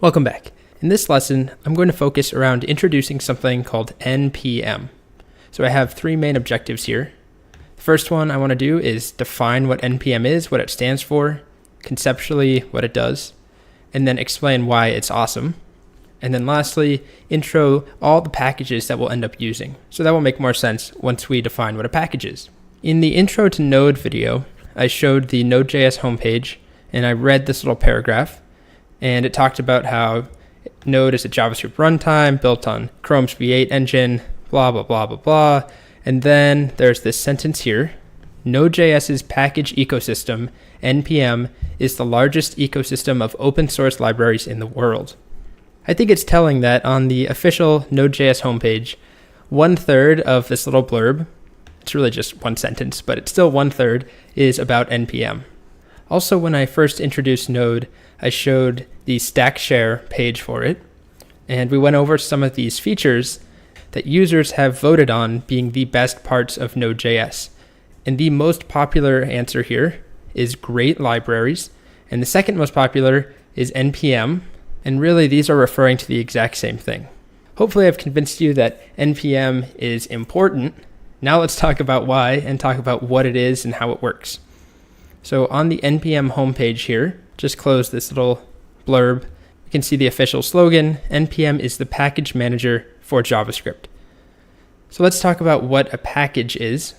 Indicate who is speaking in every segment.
Speaker 1: Welcome back. In this lesson, I'm going to focus around introducing something called NPM. So I have three main objectives here. The first one I want to do is define what NPM is, what it stands for, conceptually what it does, and then explain why it's awesome. And then lastly, intro all the packages that we'll end up using. So that will make more sense once we define what a package is. In the Intro to Node video, I showed the Node.js homepage, and I read this little paragraph, and it talked about how Node is a JavaScript runtime built on Chrome's V8 engine, blah, blah, blah, blah, blah. And then there's this sentence here: Node.js's package ecosystem, NPM, is the largest ecosystem of open source libraries in the world. I think it's telling that on the official Node.js homepage, 1/3 of this little blurb, it's really just one sentence, but it's still 1/3, is about NPM. Also, when I first introduced Node, I showed the Stack Share page for it, and we went over some of these features that users have voted on being the best parts of Node.js. And the most popular answer here is great libraries, and the second most popular is NPM, and really these are referring to the exact same thing. Hopefully I've convinced you that NPM is important. Now let's talk about why and talk about what it is and how it works. So on the NPM homepage here, just close this little blurb. You can see the official slogan: NPM is the package manager for JavaScript. So let's talk about what a package is.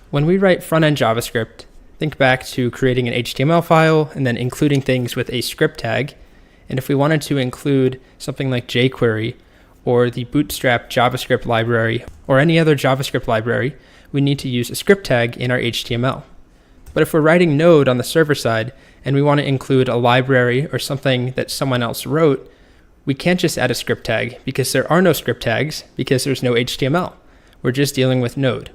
Speaker 1: When we write front-end JavaScript, think back to creating an HTML file and then including things with a script tag. And if we wanted to include something like jQuery or the Bootstrap JavaScript library or any other JavaScript library, we need to use a script tag in our HTML. But if we're writing Node on the server side and we want to include a library or something that someone else wrote, we can't just add a script tag because there are no script tags because there's no HTML. We're just dealing with Node.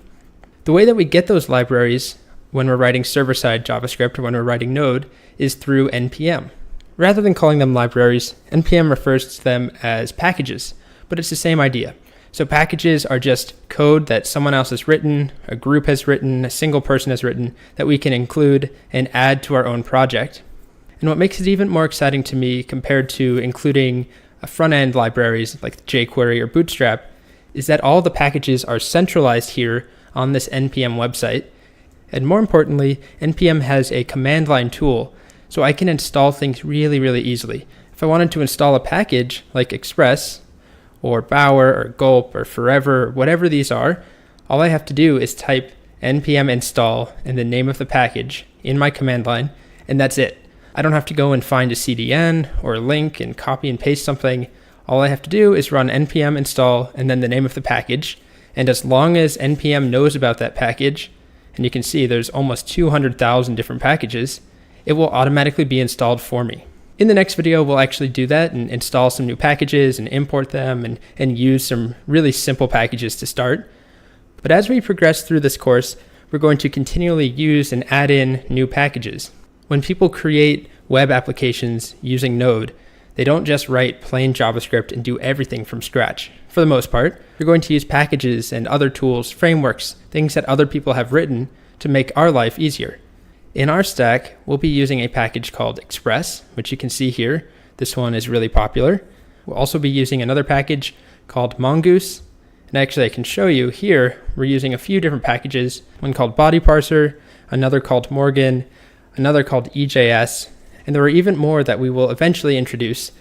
Speaker 1: The way that we get those libraries when we're writing server-side JavaScript or when we're writing Node is through NPM. Rather than calling them libraries, NPM refers to them as packages, but it's the same idea. So packages are just code that someone else has written, a group has written, a single person has written, that we can include and add to our own project. And what makes it even more exciting to me compared to including front-end libraries like jQuery or Bootstrap is that all the packages are centralized here on this NPM website. And more importantly, NPM has a command line tool, so I can install things really, really easily. If I wanted to install a package like Express, or Bower, or Gulp, or Forever, whatever these are, all I have to do is type npm install and the name of the package in my command line, and that's it. I don't have to go and find a CDN or a link and copy and paste something. All I have to do is run npm install and then the name of the package, and as long as npm knows about that package, and you can see there's almost 200,000 different packages, it will automatically be installed for me. In the next video, we'll actually do that and install some new packages and import them and use some really simple packages to start. But as we progress through this course, we're going to continually use and add in new packages. When people create web applications using Node, they don't just write plain JavaScript and do everything from scratch. For the most part, you're going to use packages and other tools, frameworks, things that other people have written to make our life easier. In our stack, we'll be using a package called Express, which you can see here. This one is really popular. We'll also be using another package called Mongoose. And actually, I can show you here, we're using a few different packages, one called Body Parser, another called Morgan, another called EJS, and there are even more that we will eventually introduce.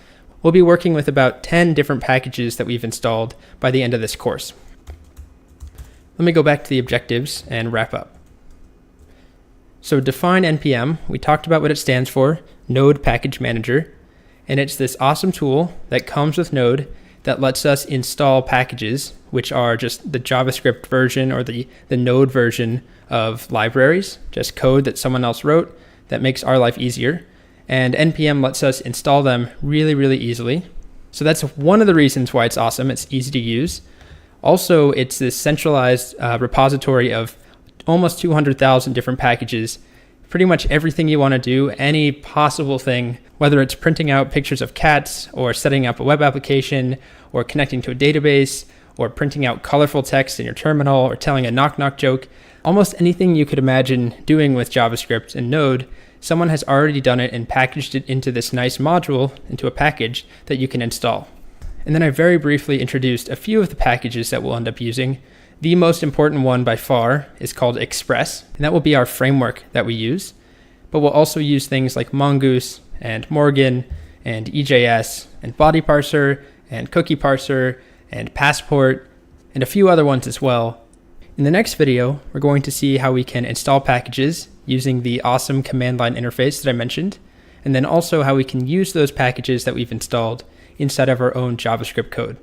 Speaker 1: We'll be working with about 10 different packages that we've installed by the end of this course. Let me go back to the objectives and wrap up. So define NPM, we talked about what it stands for, Node Package Manager, and it's this awesome tool that comes with Node that lets us install packages, which are just the JavaScript version or the Node version of libraries, just code that someone else wrote that makes our life easier. And NPM lets us install them really, really easily. So that's one of the reasons why it's awesome. It's easy to use. Also, it's this centralized repository of almost 200,000 different packages. Pretty much everything you want to do, any possible thing, whether it's printing out pictures of cats or setting up a web application or connecting to a database or printing out colorful text in your terminal or telling a knock-knock joke, almost anything you could imagine doing with JavaScript and Node someone has already done it and packaged it into this nice module, into a package that you can install. And then I very briefly introduced a few of the packages that we'll end up using. The most important one by far is called Express, and that will be our framework that we use. But we'll also use things like Mongoose and Morgan and EJS and Body Parser and Cookie Parser and Passport and a few other ones as well. In the next video, we're going to see how we can install packages using the awesome command line interface that I mentioned, and then also how we can use those packages that we've installed inside of our own JavaScript code.